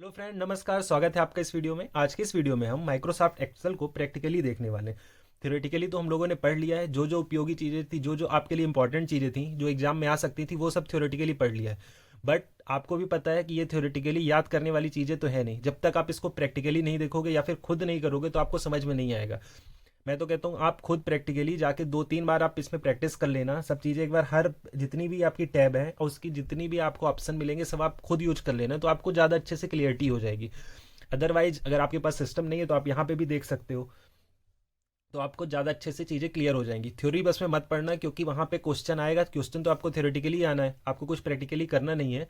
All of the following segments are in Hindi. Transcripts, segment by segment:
हेलो फ्रेंड, नमस्कार। स्वागत है आपका इस वीडियो में। आज के इस वीडियो में हम माइक्रोसॉफ्ट एक्सेल को प्रैक्टिकली देखने वाले हैं। थ्योरेटिकली तो हम लोगों ने पढ़ लिया है, जो जो उपयोगी चीज़ें थी, जो जो आपके लिए इंपॉर्टेंट चीज़ें थी, जो एग्जाम में आ सकती थी, वो सब थ्योरेटिकली पढ़ लिया है। बट आपको भी पता है कि ये थ्योरेटिकली याद करने वाली चीज़ें तो है नहीं। जब तक आप इसको प्रैक्टिकली नहीं देखोगे या फिर खुद नहीं करोगे तो आपको समझ में नहीं आएगा। मैं तो कहता हूँ आप खुद प्रैक्टिकली जाके 2-3 बार आप इसमें प्रैक्टिस कर लेना। सब चीज़ें एक बार, हर जितनी भी आपकी टैब है और उसकी जितनी भी आपको ऑप्शन मिलेंगे सब आप खुद यूज कर लेना, तो आपको ज़्यादा अच्छे से क्लियरिटी हो जाएगी। अदरवाइज अगर आपके पास सिस्टम नहीं है तो आप यहाँ पे भी देख सकते हो, तो आपको ज़्यादा अच्छे से चीज़ें क्लियर हो जाएंगी। थ्योरी बस में मत पढ़ना, क्योंकि वहाँ पे क्वेश्चन आएगा। क्वेश्चन तो आपको थ्योरेटिकली आना है, आपको कुछ प्रैक्टिकली करना नहीं है।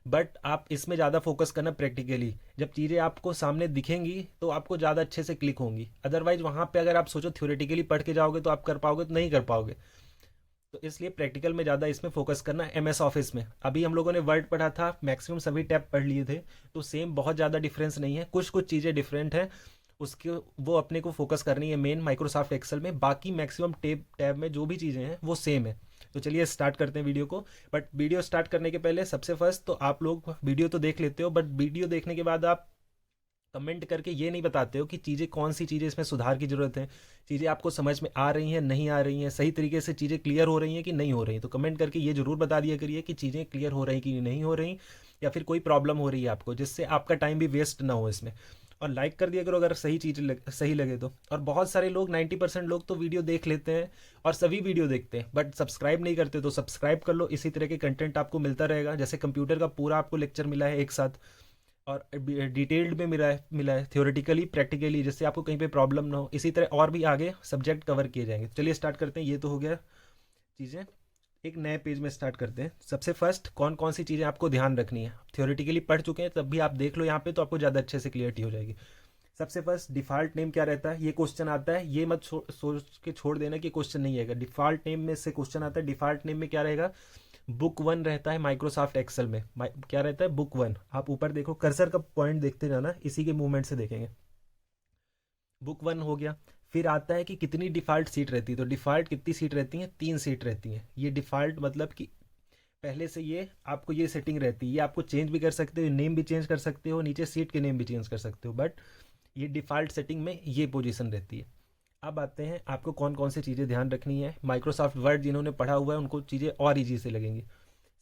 बट आप इसमें ज़्यादा फोकस करना प्रैक्टिकली। जब चीज़ें आपको सामने दिखेंगी तो आपको ज़्यादा अच्छे से क्लिक होंगी। अदरवाइज वहाँ पे अगर आप सोचो थ्योरेटिकली पढ़ के जाओगे तो आप कर पाओगे, तो नहीं कर पाओगे। तो इसलिए प्रैक्टिकल में ज़्यादा इसमें फोकस करना। एम एस ऑफिस में अभी हम लोगों ने वर्ड पढ़ा था, मैक्सिमम सभी टैब पढ़ लिए थे, तो सेम बहुत ज़्यादा डिफरेंस नहीं है। कुछ कुछ चीज़ें डिफरेंट हैं, उसके वो अपने को फोकस करनी है मेन माइक्रोसॉफ्ट एक्सेल में। बाकी मैक्सिमम टैब टैब में जो भी चीज़ें हैं वो सेम है। तो चलिए स्टार्ट करते हैं वीडियो को। बट वीडियो स्टार्ट करने के पहले सबसे फर्स्ट तो आप लोग वीडियो तो देख लेते हो, बट वीडियो देखने के बाद आप कमेंट करके ये नहीं बताते हो कि चीज़ें, कौन सी चीज़ें इसमें सुधार की ज़रूरत है। चीज़ें आपको समझ में आ रही हैं, नहीं आ रही हैं, सही तरीके से चीज़ें क्लियर हो रही हैं कि नहीं हो रही। तो कमेंट करके ये ज़रूर बता दिया करिए कि चीज़ें क्लियर हो रही कि नहीं हो रही, या फिर कोई प्रॉब्लम हो रही है आपको, जिससे आपका टाइम भी वेस्ट ना हो इसमें। और लाइक कर दिया करो अगर सही चीज़ सही लगे तो। और बहुत सारे लोग, 90% लोग तो वीडियो देख लेते हैं और सभी वीडियो देखते हैं, बट सब्सक्राइब नहीं करते। तो सब्सक्राइब कर लो, इसी तरह के कंटेंट आपको मिलता रहेगा। जैसे कंप्यूटर का पूरा आपको लेक्चर मिला है एक साथ, और डिटेल्ड में मिला है थ्योरेटिकली प्रैक्टिकली, जिससे आपको कहीं पे प्रॉब्लम ना हो। इसी तरह और भी आगे सब्जेक्ट कवर किए जाएंगे। चलिए स्टार्ट करते हैं। ये तो हो गया चीज़ें। एक नए पेज में स्टार्ट करते हैं। सबसे फर्स्ट कौन कौन सी चीज़ें आपको ध्यान रखनी है। थ्योरेटिकली पढ़ चुके हैं तब भी आप देख लो यहाँ पे, तो आपको ज़्यादा अच्छे से क्लियरिटी हो जाएगी। सबसे फर्स्ट डिफ़ॉल्ट नेम क्या रहता है, ये क्वेश्चन आता है। ये मत सोच के छोड़ देना कि क्वेश्चन नहीं आएगा। डिफ़ॉल्ट नेम में से क्वेश्चन आता है। डिफ़ॉल्ट नेम में क्या रहेगा, बुक वन रहता है माइक्रोसॉफ्ट एक्सेल में। क्या रहता है, बुक वन। आप ऊपर देखो, कर्सर का पॉइंट देखते जाना, इसी के मूवमेंट से देखेंगे। बुक वन हो गया। फिर आता है कि कितनी डिफ़ॉल्ट सीट रहती है। तो डिफ़ॉल्ट कितनी सीट रहती हैं, 3 सीट रहती हैं। ये डिफ़ॉल्ट मतलब कि पहले से ये आपको ये सेटिंग रहती है। ये आपको चेंज भी कर सकते हो, नेम भी चेंज कर सकते हो, नीचे सीट के नेम भी चेंज कर सकते हो, बट ये डिफ़ॉल्ट सेटिंग में ये पोजीशन रहती है। अब आते हैं आपको कौन कौन सी चीज़ें ध्यान रखनी है। माइक्रोसॉफ्ट वर्ड जिन्होंने पढ़ा हुआ है उनको चीज़ें और ईजी से लगेंगी।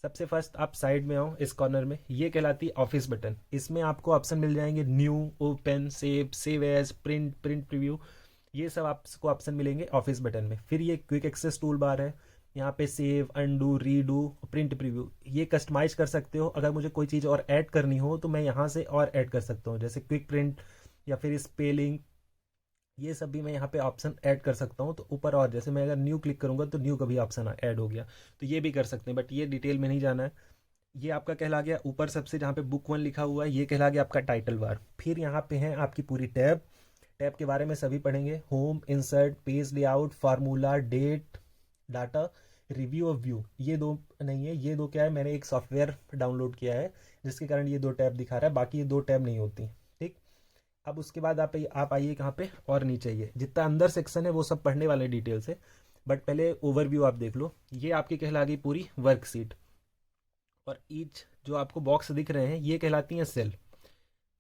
सबसे फर्स्ट आप साइड में आओ, इस कॉर्नर में ये कहलाती है ऑफिस बटन। इसमें आपको ऑप्शन मिल जाएंगे, new, open, save, save as, print, print preview. ये सब आपको ऑप्शन मिलेंगे ऑफिस बटन में। फिर ये क्विक एक्सेस टूल बार है। यहाँ पे save, undo, redo, print preview, ये कस्टमाइज कर सकते हो। अगर मुझे कोई चीज़ और ऐड करनी हो तो मैं यहाँ से और ऐड कर सकता हूँ, जैसे क्विक प्रिंट या फिर स्पेलिंग। ये सब भी मैं यहाँ पे ऑप्शन ऐड कर सकता हूँ। तो ऊपर, और जैसे मैं अगर न्यू क्लिक करूँगा तो न्यू का भी ऑप्शन ऐड हो गया। तो ये भी कर सकते हैं, बट ये डिटेल में नहीं जाना है। ये आपका कहला गया ऊपर सबसे, जहाँ पे बुक वन लिखा हुआ है, ये कहला गया आपका टाइटल बार। फिर यहाँ पे है आपकी पूरी टैब। टैब के बारे में सभी पढ़ेंगे। Home, insert, page layout, formula, date, data, review और व्यू। ये दो नहीं है, ये दो क्या है, मैंने एक सॉफ्टवेयर डाउनलोड किया है जिसके कारण ये दो टैब दिखा रहा है, बाकी ये दो टैब नहीं होती। ठीक। अब उसके बाद आप आइए कहाँ पे, और नीचे आइए। जितना अंदर सेक्शन है वो सब पढ़ने वाले डिटेल से, बट पहले ओवरव्यू आप देख लो। ये आपकी कहला गई पूरी वर्कशीट। और ईच जो आपको बॉक्स दिख रहे हैं ये कहलाती हैं सेल।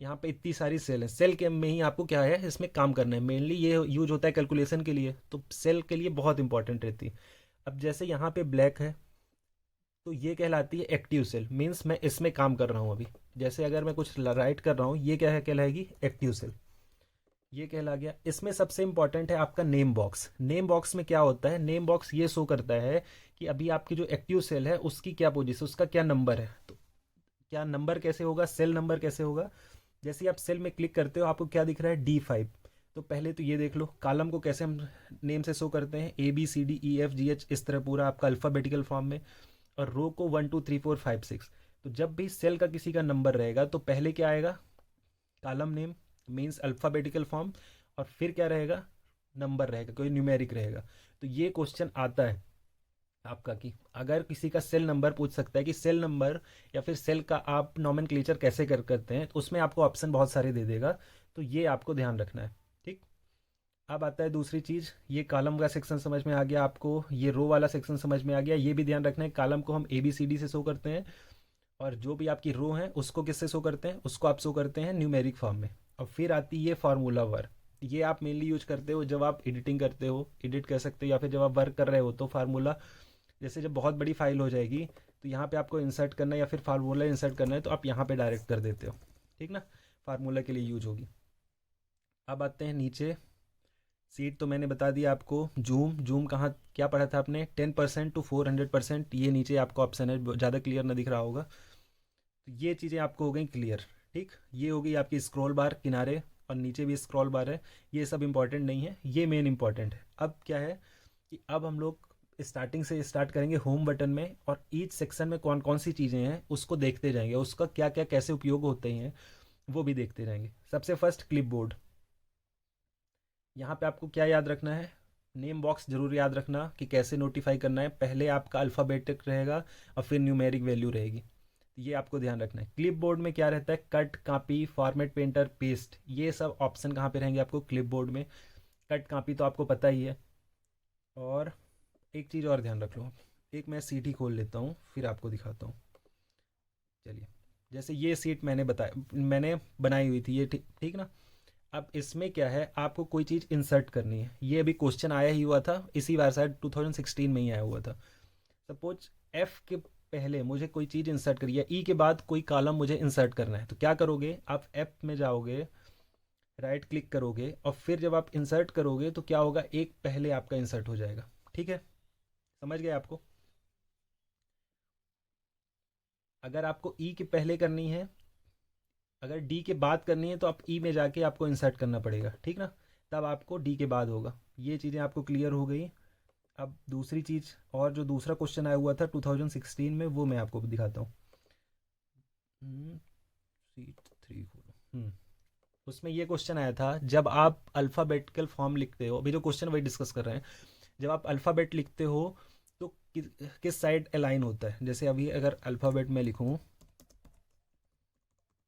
यहाँ पे इतनी सारी सेल है। सेल के में ही आपको क्या है, इसमें काम करना है। मेनली ये यूज होता है कैलकुलेशन के लिए, तो सेल के लिए बहुत इंपॉर्टेंट रहती है। अब जैसे यहाँ पे ब्लैक है तो ये कहलाती है एक्टिव सेल, मीन्स मैं इसमें काम कर रहा हूँ अभी। जैसे अगर मैं कुछ राइट कर रहा हूँ, ये क्या है, कहलाएगी एक्टिव सेल। ये कहला गया। इसमें सबसे इंपॉर्टेंट है आपका नेम बॉक्स। नेम बॉक्स में क्या होता है, नेम बॉक्स ये शो करता है कि अभी आपकी जो एक्टिव सेल है उसकी क्या पोजीशन, उसका क्या नंबर है। तो क्या नंबर कैसे होगा, सेल नंबर कैसे होगा। जैसे ही आप सेल में क्लिक करते हो आपको क्या दिख रहा है, D5। तो पहले तो ये देख लो कॉलम को कैसे हम नेम से शो करते हैं, ABCDEFGH, इस तरह पूरा आपका अल्फ़ाबेटिकल फॉर्म में। और रो को 1 2 3 4 5 6। तो जब भी सेल का किसी का नंबर रहेगा तो पहले क्या आएगा, column name, means alphabetical form. और फिर क्या रहेगा, नंबर रहेगा, कोई न्यूमेरिक रहेगा। तो ये क्वेश्चन आता है आपका कि अगर किसी का सेल नंबर पूछ सकता है कि सेल नंबर या फिर सेल का आप नॉमेनक्लेचर कैसे करते हैं, तो उसमें आपको ऑप्शन बहुत सारे दे देगा। तो ये आपको ध्यान रखना है। ठीक। अब आता है दूसरी चीज़। ये कॉलम का सेक्शन समझ में आ गया आपको, ये रो वाला सेक्शन समझ में आ गया। ये भी ध्यान रखना है, कॉलम को हम ABCD से शो करते हैं और जो भी आपकी रो है उसको किससे शो करते हैं, उसको आप शो करते हैं न्यूमेरिक फॉर्म में। और फिर आती है फार्मूला वर्क। ये आप मेनली यूज करते हो जब आप एडिटिंग करते हो, एडिट कर सकते हो, या फिर जब आप वर्क कर रहे हो तो फार्मूला, जैसे जब बहुत बड़ी फाइल हो जाएगी तो यहाँ पे आपको इंसर्ट करना है या फिर फार्मूला इंसर्ट करना है तो आप यहाँ पे डायरेक्ट कर देते हो, ठीक ना। फार्मूला के लिए यूज होगी। अब आते हैं नीचे। सीट तो मैंने बता दिया आपको। जूम, जूम कहाँ क्या पढ़ा था आपने, 10% टू 400%, ये नीचे आपको ऑप्शन है, ज़्यादा क्लियर ना दिख रहा होगा। तो ये चीज़ें आपको हो गई क्लियर। ठीक, ये हो गई आपकी स्क्रॉल बार किनारे, और नीचे भी स्क्रॉल बार है। ये सब इंपॉर्टेंट नहीं है, ये मेन इंपॉर्टेंट है। अब क्या है कि अब हम लोग स्टार्टिंग से स्टार्ट करेंगे होम बटन में, और ईच सेक्शन में कौन कौन सी चीज़ें हैं उसको देखते जाएंगे, उसका क्या क्या कैसे उपयोग होते हैं वो भी देखते रहेंगे। सबसे फर्स्ट क्लिपबोर्ड। यहाँ पे आपको क्या याद रखना है, नेम बॉक्स जरूर याद रखना कि कैसे नोटिफाई करना है। पहले आपका अल्फ़ाबेटिक रहेगा और फिर न्यूमेरिक वैल्यू रहेगी, तो ये आपको ध्यान रखना है। क्लिप बोर्ड में क्या रहता है, cut, copy, format, painter, paste, ये सब ऑप्शन कहाँ पे रहेंगे आपको, क्लिप बोर्ड में। कट, कॉपी तो आपको पता ही है। और एक चीज़ और ध्यान रख लो, एक मैं सीट ही खोल लेता हूँ फिर आपको दिखाता हूँ। चलिए, जैसे ये सीट मैंने बनाई हुई थी, ये ठीक ठीक ना। अब इसमें क्या है, आपको कोई चीज़ इंसर्ट करनी है। ये अभी क्वेश्चन आया ही हुआ था, इसी बार शायद 2016 में ही आया हुआ था। सपोज एफ के पहले मुझे कोई चीज़ इंसर्ट करी है, ई के बाद कोई कॉलम मुझे इंसर्ट करना है, तो क्या करोगे, आप एफ में जाओगे, राइट क्लिक करोगे, और फिर जब आप इंसर्ट करोगे तो क्या होगा, एक पहले आपका इंसर्ट हो जाएगा। ठीक है, समझ गए आपको। अगर आपको ई के पहले करनी है, अगर डी के बाद करनी है तो आप ई में जाके आपको इंसर्ट करना पड़ेगा, ठीक ना। तब आपको डी के बाद होगा। ये चीज़ें आपको क्लियर हो गई। अब दूसरी चीज़, और जो दूसरा क्वेश्चन आया हुआ था 2016 में, वो मैं आपको दिखाता हूँ। सीट 3 खोलो। उसमें ये क्वेश्चन आया था, जब आप अल्फ़ाबेटिकल फॉर्म लिखते हो, अभी जो क्वेश्चन वही डिस्कस कर रहे हैं, जब आप अल्फ़ाबेट लिखते हो तो किस साइड अलाइन होता है। जैसे अभी अगर अल्फ़ाबेट में लिखूँ,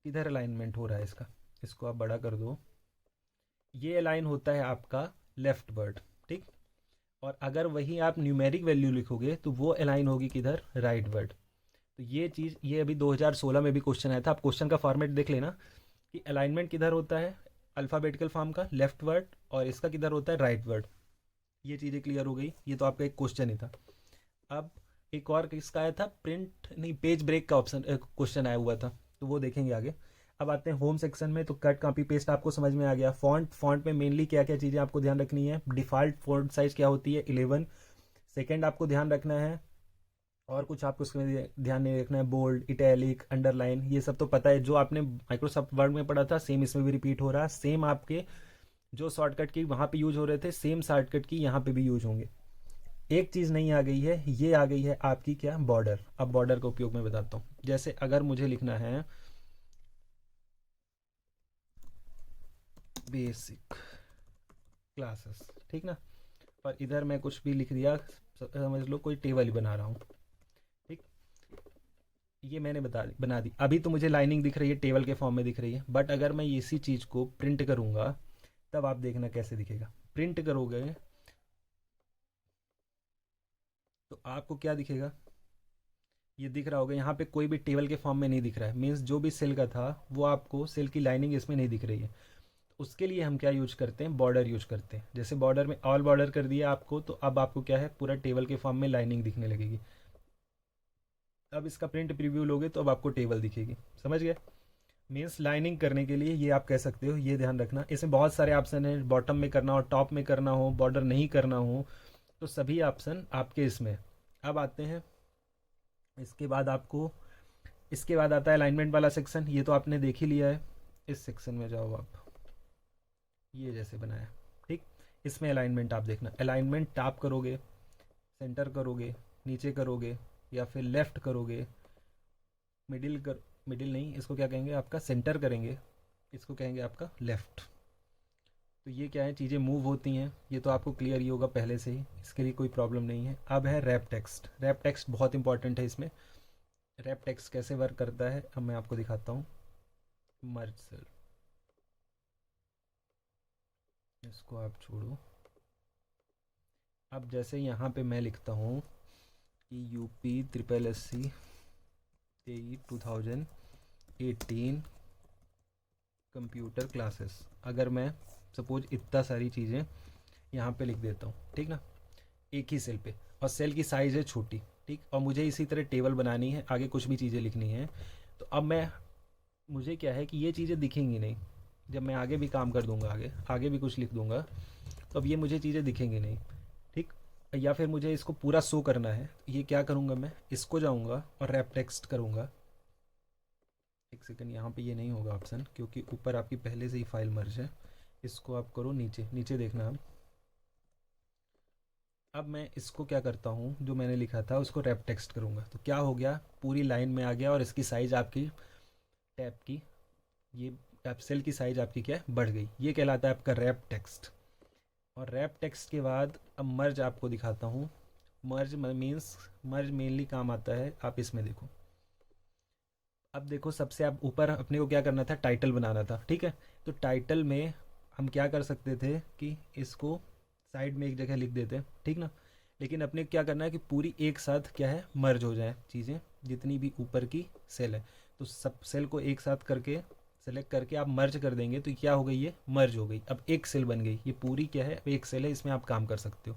किधर अलाइनमेंट हो रहा है इसका, इसको आप बड़ा कर दो, ये अलाइन होता है आपका लेफ्ट वर्ड, ठीक। और अगर वही आप न्यूमेरिक वैल्यू लिखोगे तो वो अलाइन होगी किधर, राइट वर्ड। तो ये चीज़, ये अभी 2016 में भी क्वेश्चन आया था, आप क्वेश्चन का फॉर्मेट देख लेना कि अलाइनमेंट किधर होता है अल्फ़ाबेटिकल फॉर्म का, लेफ्ट वर्ड, और इसका किधर होता है, राइट वर्ड। ये चीज़ें क्लियर हो गई, ये तो आपका एक क्वेश्चन ही था। अब एक और किसका आया था, प्रिंट नहीं, पेज ब्रेक का ऑप्शन क्वेश्चन आया हुआ था, तो वो देखेंगे आगे। अब आते हैं होम सेक्शन में, तो कट, कॉपी, पेस्ट आपको समझ में आ गया। फॉन्ट, फॉन्ट में मेनली क्या क्या चीज़ें आपको ध्यान रखनी है, डिफ़ॉल्ट फॉन्ट साइज़ क्या होती है, 11। सेकंड आपको ध्यान रखना है, और कुछ आपको उसमें ध्यान नहीं रखना है, बोल्ड, इटैलिक, अंडरलाइन, ये सब तो पता है, जो आपने माइक्रोसॉफ्ट वर्ड में पढ़ा था सेम इसमें भी रिपीट हो रहा है। सेम आपके जो शॉर्टकट की वहाँ पे यूज हो रहे थे, सेम शॉर्टकट की यहाँ पे भी यूज होंगे। एक चीज़ नहीं आ गई है, ये आ गई है आपकी क्या, बॉर्डर। अब बॉर्डर का उपयोग मैं बताता हूँ। जैसे अगर मुझे लिखना है बेसिक क्लासेस, ठीक ना, और इधर मैं कुछ भी लिख दिया, समझ लो कोई टेबल ही बना रहा हूँ, ठीक। ये मैंने बना दी, अभी तो मुझे लाइनिंग दिख रही है, टेबल के फॉर्म में दिख रही है, बट अगर मैं इसी चीज़ को प्रिंट करूँगा तब आप देखना कैसे दिखेगा। प्रिंट करोगे तो आपको क्या दिखेगा, ये दिख रहा होगा, यहाँ पे कोई भी टेबल के फॉर्म में नहीं दिख रहा है, मीन्स जो भी सेल का था वो आपको सेल की लाइनिंग इसमें नहीं दिख रही है। उसके लिए हम क्या यूज करते हैं, बॉर्डर यूज करते हैं। जैसे बॉर्डर में ऑल बॉर्डर कर दिया आपको, तो अब आपको क्या है, पूरा टेबल के फॉर्म में लाइनिंग दिखने लगेगी। अब इसका प्रिंट प्रीव्यू लोगे तो अब आपको टेबल दिखेगी, समझ गए। मीन्स लाइनिंग करने के लिए ये आप कह सकते हो, ये ध्यान रखना। इसमें बहुत सारे ऑप्शन हैं, बॉटम में करना हो, टॉप में करना हो, बॉर्डर नहीं करना हो, तो सभी ऑप्शन आपके इसमें। अब आते हैं, इसके बाद आपको, इसके बाद आता है अलाइनमेंट वाला सेक्शन, ये तो आपने देख ही लिया है। इस सेक्शन में जाओ आप, ये जैसे बनाया, ठीक। इसमें अलाइनमेंट आप देखना, अलाइनमेंट टॉप करोगे, सेंटर करोगे, नीचे करोगे, या फिर लेफ़्ट करोगे, मिडिल नहीं, इसको क्या कहेंगे, आपका सेंटर करेंगे, इसको कहेंगे आपका लेफ़्ट। तो ये क्या है, चीज़ें मूव होती हैं, ये तो आपको क्लियर ही होगा पहले से ही, इसके लिए कोई प्रॉब्लम नहीं है। अब है रैप टेक्स्ट। रैप टेक्स्ट बहुत इंपॉर्टेंट है इसमें। रैप टेक्स्ट कैसे वर्क करता है अब मैं आपको दिखाता हूँ। मर्ज सेल, इसको आप छोड़ो। अब जैसे यहाँ पे मैं लिखता हूँ कि UP triple S C 2018 computer classes, अगर मैं सपोज इतना सारी चीज़ें यहाँ पे लिख देता हूँ, ठीक ना, एक ही सेल पे, और सेल की साइज़ है छोटी, ठीक, और मुझे इसी तरह टेबल बनानी है, आगे कुछ भी चीज़ें लिखनी है, तो अब मैं, मुझे क्या है कि ये चीज़ें दिखेंगी नहीं, जब मैं आगे भी काम कर दूंगा, आगे आगे भी कुछ लिख दूंगा, तो अब ये मुझे चीज़ें दिखेंगी नहीं, ठीक। या फिर मुझे इसको पूरा शो करना है, तो ये क्या करूँगा, मैं इसको जाऊँगा और रैप टेक्स्ट करूँगा। एक सेकंड, यहाँ पे ये नहीं होगा ऑप्शन, क्योंकि ऊपर आपकी पहले से ही फाइल मर्ज है, इसको आप करो नीचे, नीचे देखना आप। अब मैं इसको क्या करता हूँ, जो मैंने लिखा था उसको रैप टेक्स्ट करूँगा, तो क्या हो गया, पूरी लाइन में आ गया, और इसकी साइज़ आपकी टैब की, ये टैब सेल की साइज़ आपकी क्या है, बढ़ गई। ये कहलाता है आपका रैप टेक्स्ट। और रैप टेक्स्ट के बाद अब मर्ज आपको दिखाता हूँ। मर्ज मीन्स, मर्ज मेनली काम आता है, आप इसमें देखो, अब देखो सबसे आप ऊपर अपने को क्या करना था, टाइटल बनाना था, ठीक है। तो टाइटल में हम क्या कर सकते थे कि इसको साइड में एक जगह लिख देते, ठीक ना। लेकिन अपने क्या करना है कि पूरी एक साथ क्या है, मर्ज हो जाए चीज़ें, जितनी भी ऊपर की सेल है, तो सब सेल को एक साथ करके सेलेक्ट करके आप मर्ज कर देंगे, तो क्या हो गई, ये मर्ज हो गई, अब एक सेल बन गई, ये पूरी क्या है, एक सेल है, इसमें आप काम कर सकते हो।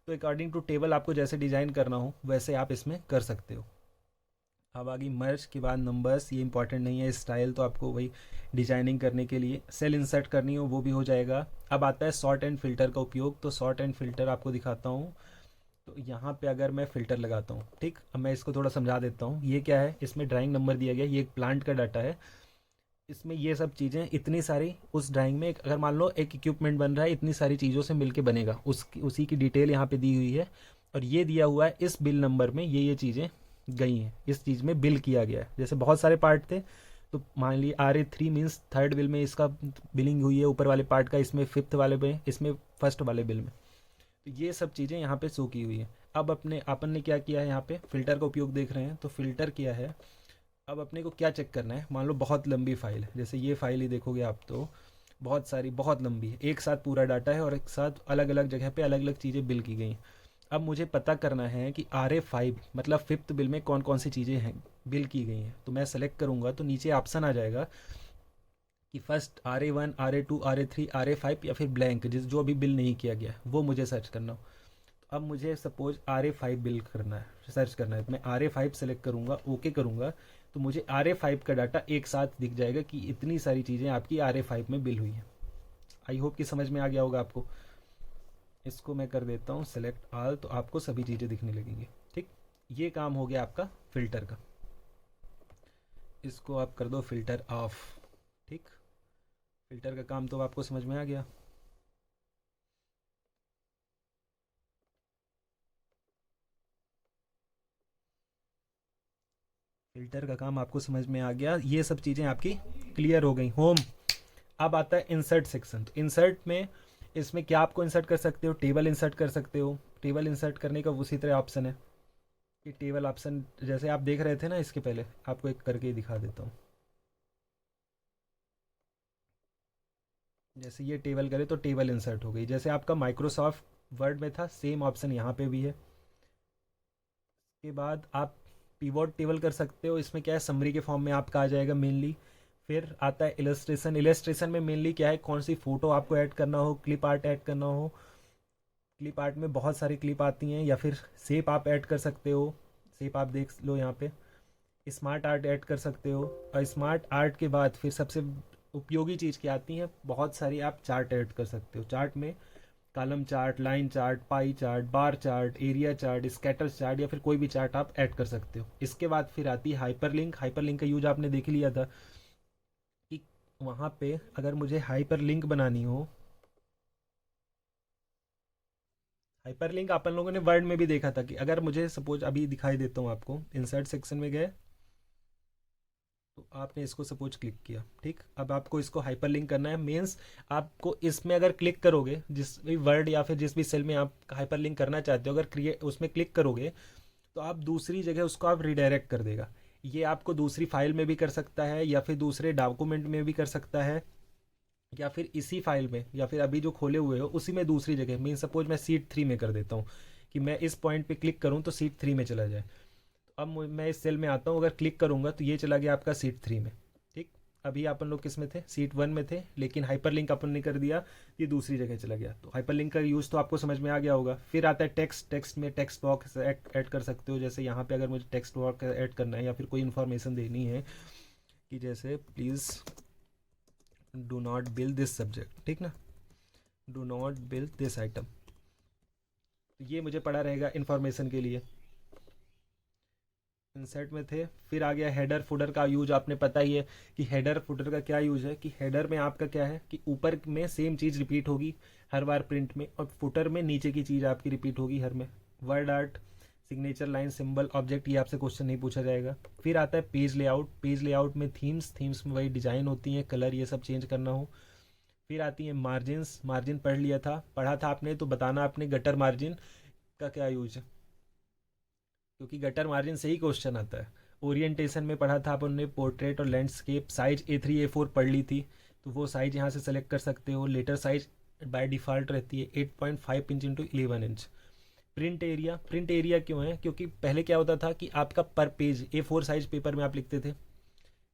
तो अकॉर्डिंग टू टेबल आपको जैसे डिज़ाइन करना हो वैसे आप इसमें कर सकते हो। अब आगे मर्ज के बाद नंबर्स, ये इंपॉर्टेंट नहीं है, स्टाइल तो आपको वही डिजाइनिंग करने के लिए, सेल इंसर्ट करनी हो वो भी हो जाएगा। अब आता है सॉर्ट एंड फिल्टर का उपयोग, तो सॉर्ट एंड फिल्टर आपको दिखाता हूँ। तो यहाँ पे अगर मैं फ़िल्टर लगाता हूँ, ठीक, अब मैं इसको थोड़ा समझा देता हूँ। ये क्या है, इसमें ड्राइंग नंबर दिया गया, ये एक प्लांट का डाटा है, इसमें ये सब चीज़ें इतनी सारी उस ड्राइंग में, अगर मान लो एक इक्विपमेंट बन रहा है, इतनी सारी चीज़ों से मिलके बनेगा, उसकी उसी की डिटेल यहाँ पे दी हुई है। और ये दिया हुआ है इस बिल नंबर में, ये चीज़ें गई हैं, इस चीज़ में बिल किया गया है। जैसे बहुत सारे पार्ट थे, तो मान लीजिए RA3 मीन्स थर्ड बिल में इसका बिलिंग हुई है, ऊपर वाले पार्ट का इसमें फिफ्थ वाले में, इसमें फर्स्ट वाले बिल में, तो ये सब चीज़ें यहाँ पे शो की हुई है। अब अपने अपन ने क्या किया है, यहाँ पे फ़िल्टर का उपयोग देख रहे हैं, तो फ़िल्टर किया है। अब अपने को क्या चेक करना है, मान लो बहुत लंबी फाइल है, जैसे ये फाइल ही देखोगे आप, तो बहुत सारी, बहुत लंबी है, एक साथ पूरा डाटा है, और एक साथ अलग अलग जगह पे अलग अलग चीज़ें बिल की गई। अब मुझे पता करना है कि RA5 मतलब फिफ्थ बिल में कौन कौन सी चीज़ें हैं, बिल की गई हैं। तो मैं सेलेक्ट करूँगा, तो नीचे ऑप्शन आ जाएगा कि first RA1, RA2, RA3, RA5, या फिर ब्लैंक, जिस जो अभी बिल नहीं किया गया वो मुझे सर्च करना हो। अब मुझे सपोज RA5 बिल करना है, सर्च करना है, तो मैं RA5 सेलेक्ट करूँगा, ओके करूँगा, तो मुझे RA5 का डाटा एक साथ दिख जाएगा कि इतनी सारी चीज़ें आपकी RA5 में बिल हुई हैं। आई होप कि समझ में आ गया होगा आपको। इसको मैं कर देता हूँ सेलेक्ट ऑल, तो आपको सभी चीज़ें दिखने लगेंगी, ठीक। ये काम हो गया आपका फ़िल्टर का। इसको आप कर दो फ़िल्टर ऑफ, ठीक। फ़िल्टर का काम तो आपको समझ में आ गया। फ़िल्टर का काम आपको समझ में आ गया, ये सब चीज़ें आपकी क्लियर हो गई। होम, अब आता है इंसर्ट सेक्शन। तो इंसर्ट में, इसमें क्या आपको इंसर्ट कर सकते हो, टेबल इंसर्ट कर सकते हो। टेबल इंसर्ट करने का उसी तरह ऑप्शन है कि टेबल ऑप्शन, जैसे आप देख रहे थे ना, इसके पहले आपको एक करके ही दिखा देता हूँ। जैसे ये टेबल करे तो टेबल इंसर्ट हो गई, जैसे आपका माइक्रोसॉफ्ट वर्ड में था, सेम ऑप्शन यहाँ पे भी है। के बाद आप पिवोट टेबल कर सकते हो, इसमें क्या है, समरी के फॉर्म में आपका आ जाएगा मेनली। फिर आता है इलस्ट्रेशन। इलस्ट्रेशन में मेनली क्या है, कौन सी फ़ोटो आपको ऐड करना हो, क्लिप आर्ट ऐड करना हो। क्लिप आर्ट में बहुत सारी क्लिप आती हैं, या फिर शेप आप ऐड कर सकते हो, शेप आप देख लो यहाँ पे। स्मार्ट आर्ट ऐड कर सकते हो, और स्मार्ट आर्ट के बाद फिर सबसे उपयोगी चीज़ क्या आती है, बहुत सारी आप चार्ट ऐड कर सकते हो। चार्ट में column chart, line chart, pie chart, bar chart, area chart, scatter chart, या फिर कोई भी चार्ट आप ऐड कर सकते हो। इसके बाद फिर आती है हाइपरलिंक। हाइपरलिंक का यूज आपने देख लिया था कि वहाँ पे अगर मुझे हाइपरलिंक बनानी हो, हाइपरलिंक अपन लोगों ने वर्ड में भी देखा था कि अगर मुझे सपोज, अभी दिखाई देता हूँ आपको, इंसर्ट सेक्शन में गए, तो आपने इसको सपोज क्लिक किया, ठीक। अब आपको इसको हाइपरलिंक करना है, मीन्स आपको इसमें अगर क्लिक करोगे, जिस भी वर्ड या फिर जिस भी सेल में आप हाइपरलिंक करना चाहते हो, अगर क्रिएट उसमें क्लिक करोगे, तो आप दूसरी जगह उसको आप रिडायरेक्ट कर देगा। ये आपको दूसरी फाइल में भी कर सकता है, या फिर दूसरे डॉक्यूमेंट में भी कर सकता है, या फिर इसी फाइल में, या फिर अभी जो खोले हुए हो उसी में दूसरी जगह, मीन सपोज मैं शीट 3 में कर देता हूँ कि मैं इस पॉइंट पे क्लिक करूँ तो शीट 3 में चला जाए। अब मैं इस सेल में आता हूँ, अगर क्लिक करूँगा तो ये चला गया आपका सीट 3 में। ठीक, अभी अपन लोग किस में थे, सीट 1 में थे, लेकिन हाइपरलिंक अपन ने कर दिया, ये दूसरी जगह चला गया। तो हाइपरलिंक का यूज़ तो आपको समझ में आ गया होगा। फिर आता है टेक्स्ट, टेक्स्ट में टेक्स्ट बॉक्स ऐड कर सकते हो। जैसे यहाँ पे अगर मुझे टेक्स्ट बॉक्स ऐड करना है या फिर कोई इन्फॉर्मेशन देनी है कि जैसे please do not bill this subject, ठीक ना, do not bill this item, तो ये मुझे पड़ा रहेगा इन्फॉर्मेशन के लिए। इंसर्ट में थे, फिर आ गया हेडर फुटर का यूज। आपने पता ही है कि हेडर फुटर का क्या यूज है, कि हेडर में आपका क्या है कि ऊपर में सेम चीज़ रिपीट होगी हर बार प्रिंट में, और फुटर में नीचे की चीज़ आपकी रिपीट होगी हर में। Word art, signature line, symbol, object, ये आपसे क्वेश्चन नहीं पूछा जाएगा। फिर आता है पेज लेआउट। पेज लेआउट में थीम्स, थीम्स में वही डिज़ाइन होती हैं, कलर ये सब चेंज करना हो। फिर आती है मार्जिन्स। मार्जिन पढ़ लिया था, पढ़ा था आपने, तो बताना आपने गटर मार्जिन का क्या यूज है, क्योंकि गटर मार्जिन से ही क्वेश्चन आता है। ओरिएंटेशन में पढ़ा था अपन पोर्ट्रेट और लैंडस्केप। साइज A3 A4 पढ़ ली थी, तो वो साइज यहाँ से सेलेक्ट कर सकते हो। लेटर साइज बाय डिफ़ॉल्ट रहती है 8.5 inch into 11 inch. Print area, print area क्यों है, क्योंकि पहले क्या होता था कि आपका पर पेज A4 साइज पेपर में आप लिखते थे।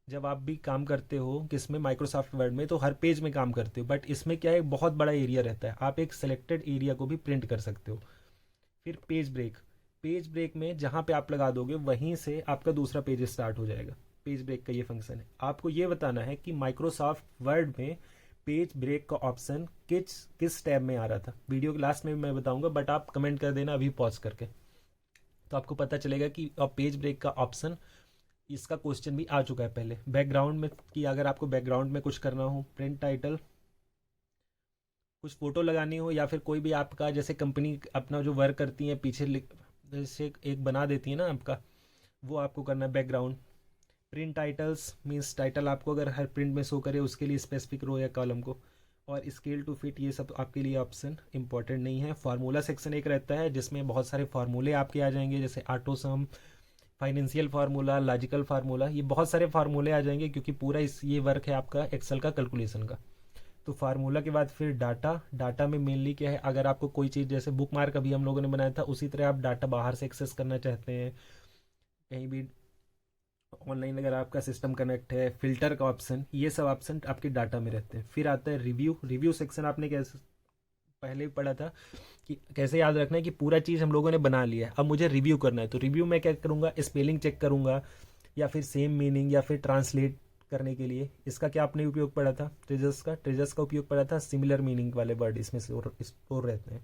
जब आप भी काम करते हो किसमें, माइक्रोसॉफ्ट वर्ड में, तो हर पेज में काम करते हो, बट इसमें क्या है, बहुत बड़ा एरिया रहता है, आप एक सेलेक्टेड एरिया को भी प्रिंट कर सकते हो। फिर पेज ब्रेक। पेज ब्रेक में जहाँ पे आप लगा दोगे वहीं से आपका दूसरा पेज स्टार्ट हो जाएगा। पेज ब्रेक का ये फंक्शन है। आपको ये बताना है कि माइक्रोसॉफ्ट वर्ड में पेज ब्रेक का ऑप्शन किस किस टैब में आ रहा था। वीडियो के लास्ट में भी मैं बताऊंगा, बट आप कमेंट कर देना अभी पॉज करके, तो आपको पता चलेगा कि अब पेज ब्रेक का ऑप्शन, इसका क्वेश्चन भी आ चुका है पहले। बैकग्राउंड में, कि अगर आपको बैकग्राउंड में कुछ करना हो, प्रिंट टाइटल, कुछ फोटो लगानी हो, या फिर कोई भी आपका जैसे कंपनी अपना जो वर्क करती है पीछे जैसे एक बना देती है ना आपका, वो आपको करना है background. Print titles means title आपको अगर हर प्रिंट में शो करे उसके लिए स्पेसिफिक रो या कॉलम को। और स्केल टू फिट, ये सब आपके लिए ऑप्शन इंपॉर्टेंट नहीं है। फार्मूला सेक्शन एक रहता है जिसमें बहुत सारे फार्मूले आपके आ जाएंगे, जैसे AutoSum, financial formula, logical formula, ये बहुत सारे फार्मूले आ जाएंगे, क्योंकि पूरा इस ये वर्क है आपका एक्सेल का कैलकुलेशन का। तो फार्मूला के बाद फिर डाटा। डाटा में मेनली क्या है, अगर आपको कोई चीज़ जैसे बुक मार्क अभी हम लोगों ने बनाया था, उसी तरह आप डाटा बाहर से एक्सेस करना चाहते हैं कहीं भी ऑनलाइन, अगर आपका सिस्टम कनेक्ट है, फिल्टर का ऑप्शन, ये सब ऑप्शन आपके डाटा में रहते हैं। फिर आता है रिव्यू। रिव्यू सेक्शन आपने कैसे पहले भी पढ़ा था कि कैसे याद रखना है कि पूरा चीज़ हम लोगों ने बना लिया है, अब मुझे रिव्यू करना है। तो रिव्यू में क्या करूँगा, स्पेलिंग चेक करूँगा, या फिर सेम मीनिंग, या फिर ट्रांसलेट करने के लिए इसका क्या आपने उपयोग पढ़ा था, ट्रेजर्स का उपयोग पढ़ा था। सिमिलर मीनिंग वाले वर्ड इसमें स्टोर रहते हैं।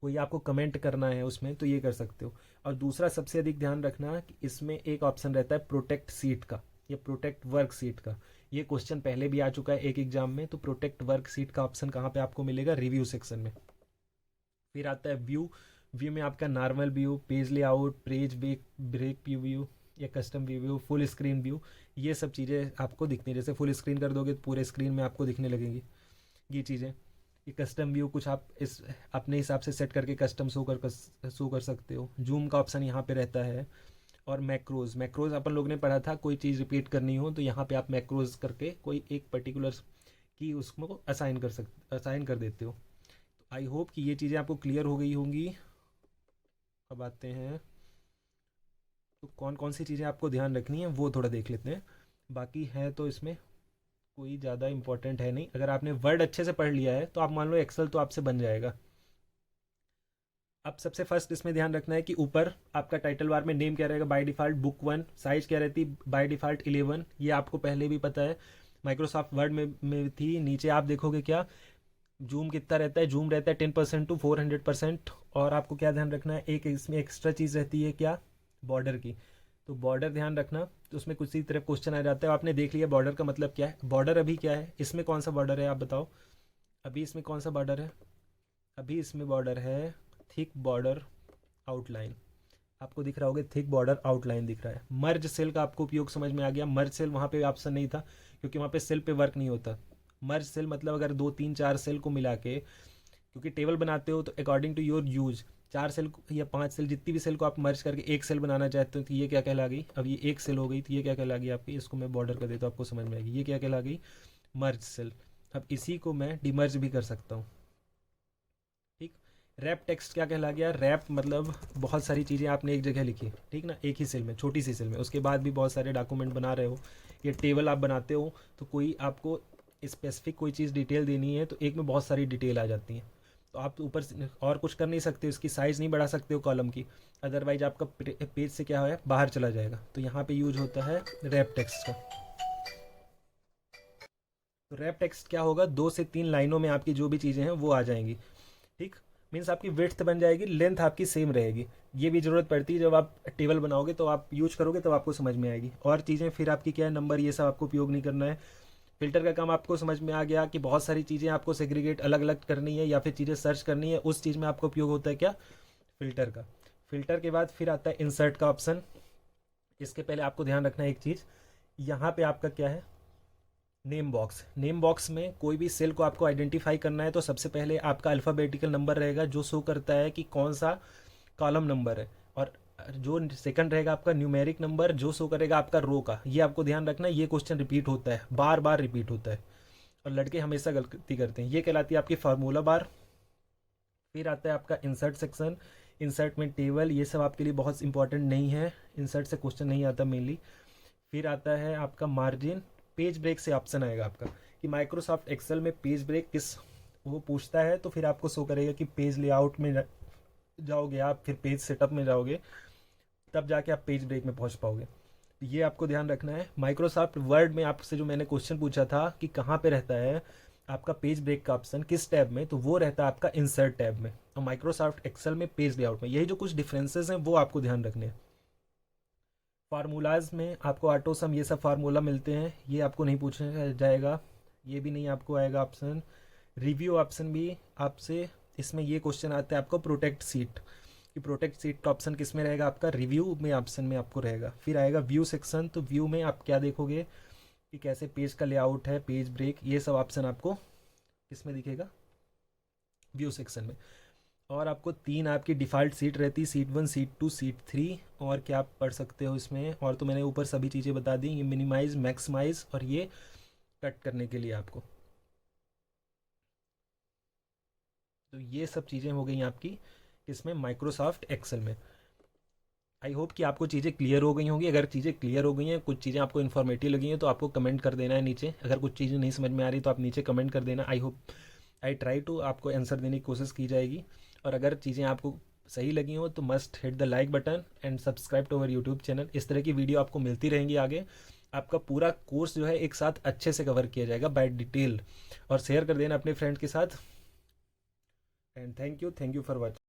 कोई आपको कमेंट करना है उसमें तो ये कर सकते हो। और दूसरा सबसे अधिक ध्यान रखना कि इसमें एक ऑप्शन रहता है प्रोटेक्ट सीट का या प्रोटेक्ट वर्क सीट का। ये क्वेश्चन पहले भी आ चुका है एक एग्जाम में। तो प्रोटेक्ट वर्क सीट का ऑप्शन कहाँ पे आपको मिलेगा, रिव्यू सेक्शन में। फिर आता है व्यू। व्यू में आपका normal view, page layout, page break, break view या custom view, full screen view, ये सब चीज़ें आपको दिखनी है। जैसे फुल स्क्रीन कर दोगे तो पूरे स्क्रीन में आपको दिखने लगेंगी ये चीज़ें। ये कस्टम व्यू कुछ आप इस अपने हिसाब से सेट करके कस्टम शो कर सकते हो। जूम का ऑप्शन यहाँ पे रहता है। और मैक्रोज, मैक्रोज अपन लोग ने पढ़ा था, कोई चीज़ रिपीट करनी हो तो यहाँ पे आप मैक्रोज करके कोई एक पर्टिकुलर की उसको असाइन कर देते हो। तो आई होप कि ये चीज़ें आपको क्लियर हो गई होंगी। अब आते हैं तो कौन कौन सी चीज़ें आपको ध्यान रखनी है वो थोड़ा देख लेते हैं। बाकी है तो इसमें कोई ज़्यादा इंपॉर्टेंट है नहीं। अगर आपने वर्ड अच्छे से पढ़ लिया है तो आप मान लो एक्सेल तो आपसे बन जाएगा। अब सबसे फर्स्ट इसमें ध्यान रखना है कि ऊपर आपका टाइटल बार में नेम क्या रहेगा, बाय डिफ़ॉल्ट बुक 1। साइज क्या रहती है, बाय डिफ़ॉल्ट 11। ये आपको पहले भी पता है, माइक्रोसॉफ्ट वर्ड में थी। नीचे आप देखोगे क्या, जूम कितना रहता है, जूम रहता है 10% टू 400%। और आपको क्या ध्यान रखना है, एक इसमें एक्स्ट्रा चीज़ रहती है क्या, बॉर्डर की। तो बॉर्डर ध्यान रखना, तो उसमें कुछ ही तरह क्वेश्चन आ जाता है। आपने देख लिया बॉर्डर का मतलब क्या है। बॉर्डर अभी क्या है, इसमें कौन सा बॉर्डर है आप बताओ, अभी इसमें कौन सा बॉर्डर है, अभी इसमें बॉर्डर है थिक बॉर्डर आउटलाइन। आपको दिख रहा होगा थिक बॉर्डर आउटलाइन दिख रहा है। मर्ज सेल का आपको उपयोग समझ में आ गया। मर्ज सेल वहाँ पे ऑप्शन नहीं था, क्योंकि वहाँ पे सेल पे वर्क नहीं होता। मर्ज सेल मतलब अगर 2 3 4 सेल को मिला के, क्योंकि टेबल बनाते हो तो according to your use 4 cell या 5 सेल, जितनी भी सेल को आप मर्ज करके एक सेल बनाना चाहते हो, तो ये क्या कहला गई, अब ये एक सेल हो गई, तो ये क्या कहला गई आपकी, इसको मैं बॉर्डर कर देता हूँ आपको समझ में आएगी, ये क्या कहला गई, मर्ज सेल। अब इसी को मैं डिमर्ज भी कर सकता हूँ। ठीक, रैप टेक्स्ट क्या कहला गया? रैप मतलब बहुत सारी चीज़ें आपने एक जगह लिखी, ठीक ना, एक ही सेल में, छोटी सी सेल में, उसके बाद भी बहुत सारे डॉक्यूमेंट बना रहे हो, ये टेबल आप बनाते हो, तो कोई आपको स्पेसिफिक कोई चीज़ डिटेल देनी है तो एक में बहुत सारी डिटेल आ जाती है, तो आप ऊपर से और कुछ कर नहीं सकते, इसकी साइज़ नहीं बढ़ा सकते हो कॉलम की, अदरवाइज आपका पेज से क्या है, बाहर चला जाएगा। तो यहाँ पे यूज होता है रैप टेक्स्ट का। तो रैप टेक्स्ट क्या होगा, 2 से 3 लाइनों में आपकी जो भी चीज़ें हैं वो आ जाएंगी, ठीक। मीन्स आपकी विड्थ बन जाएगी, लेंथ आपकी सेम रहेगी। ये भी ज़रूरत पड़ती है जब आप टेबल बनाओगे, तो आप यूज करोगे तब आपको समझ में आएगी। और चीज़ें फिर आपकी क्या है, नंबर ये सब आपको उपयोग नहीं करना है। फिल्टर का काम आपको समझ में आ गया कि बहुत सारी चीज़ें आपको सेग्रीगेट अलग अलग करनी है या फिर चीज़ें सर्च करनी है, उस चीज़ में आपको उपयोग होता है क्या, फिल्टर का। फिल्टर के बाद फिर आता है इंसर्ट का ऑप्शन। इसके पहले आपको ध्यान रखना है एक चीज़, यहाँ पे आपका क्या है, नेम बॉक्स। नेम बॉक्स में कोई भी सेल को आपको आइडेंटिफाई करना है तो सबसे पहले आपका अल्फ़ाबेटिकल नंबर रहेगा जो शो करता है कि कौन सा कॉलम नंबर है, और जो सेकंड रहेगा आपका न्यूमेरिक नंबर जो शो करेगा आपका रो का। ये आपको ध्यान रखना है, ये क्वेश्चन रिपीट होता है, बार बार रिपीट होता है, और लड़के हमेशा गलती करते हैं। ये कहलाती है आपकी फार्मूला बार। फिर आता है आपका इंसर्ट सेक्शन। इंसर्ट में टेबल, ये सब आपके लिए बहुत इंपॉर्टेंट नहीं है, इंसर्ट से क्वेश्चन नहीं आता मेनली। फिर आता है आपका मार्जिन। पेज ब्रेक से ऑप्शन आएगा आपका कि माइक्रोसॉफ्ट एक्सेल में पेज ब्रेक किस, वो पूछता है तो फिर आपको शो करेगा कि पेज लेआउट में जाओगे आप, फिर पेज सेटअप में जाओगे, तब जाके आप पेज ब्रेक में पहुंच पाओगे। ये आपको ध्यान रखना है। माइक्रोसॉफ्ट वर्ड में आपसे जो मैंने क्वेश्चन पूछा था कि कहाँ पे रहता है आपका पेज ब्रेक का ऑप्शन, किस टैब में, तो वो रहता है आपका इंसर्ट टैब में, और माइक्रोसॉफ्ट एक्सेल में पेज लेआउट में। यही जो कुछ डिफरेंसेस हैं वो आपको ध्यान रखने हैं। फार्मूलाज में आपको ऑटो सम ये सब फार्मूला मिलते हैं, ये आपको नहीं पूछा जाएगा, ये भी नहीं आपको आएगा ऑप्शन। रिव्यू ऑप्शन भी आपसे, इसमें ये क्वेश्चन आता है आपको प्रोटेक्ट सीट, कि प्रोटेक्ट सीट का ऑप्शन किस में रहेगा, आपका रिव्यू में ऑप्शन में आपको रहेगा। फिर आएगा व्यू सेक्शन, तो व्यू में आप क्या देखोगे कि कैसे पेज का लेआउट है, पेज ब्रेक, ये सब ऑप्शन आपको किस में दिखेगा, व्यू सेक्शन में। और आपको 3 आपकी डिफ़ॉल्ट सीट रहती है, सीट 1, सीट 2, सीट 3। और क्या आप पढ़ सकते हो इसमें, और तो मैंने ऊपर सभी चीज़ें बता दी, ये मिनिमाइज, मैक्सिमाइज, और ये कट करने के लिए आपको। तो ये सब चीज़ें हो गई आपकी इसमें माइक्रोसॉफ्ट एक्सेल में। आई होप कि आपको चीज़ें क्लियर हो गई होंगी। अगर चीज़ें क्लियर हो गई हैं, कुछ चीज़ें आपको इन्फॉर्मेटिव लगी हैं, तो आपको कमेंट कर देना है नीचे। अगर कुछ चीज़ें नहीं समझ में आ रही तो आप नीचे कमेंट कर देना। I hope, I try to आपको आंसर देने की कोशिश की जाएगी। और अगर चीज़ें आपको सही लगी हो तो must hit the like button and subscribe to our YouTube channel. इस तरह की वीडियो आपको मिलती रहेंगी आगे। आपका पूरा कोर्स जो है एक साथ अच्छे से कवर किया जाएगा बाय डिटेल, और शेयर कर देना अपने फ्रेंड के साथ। And thank you for watching.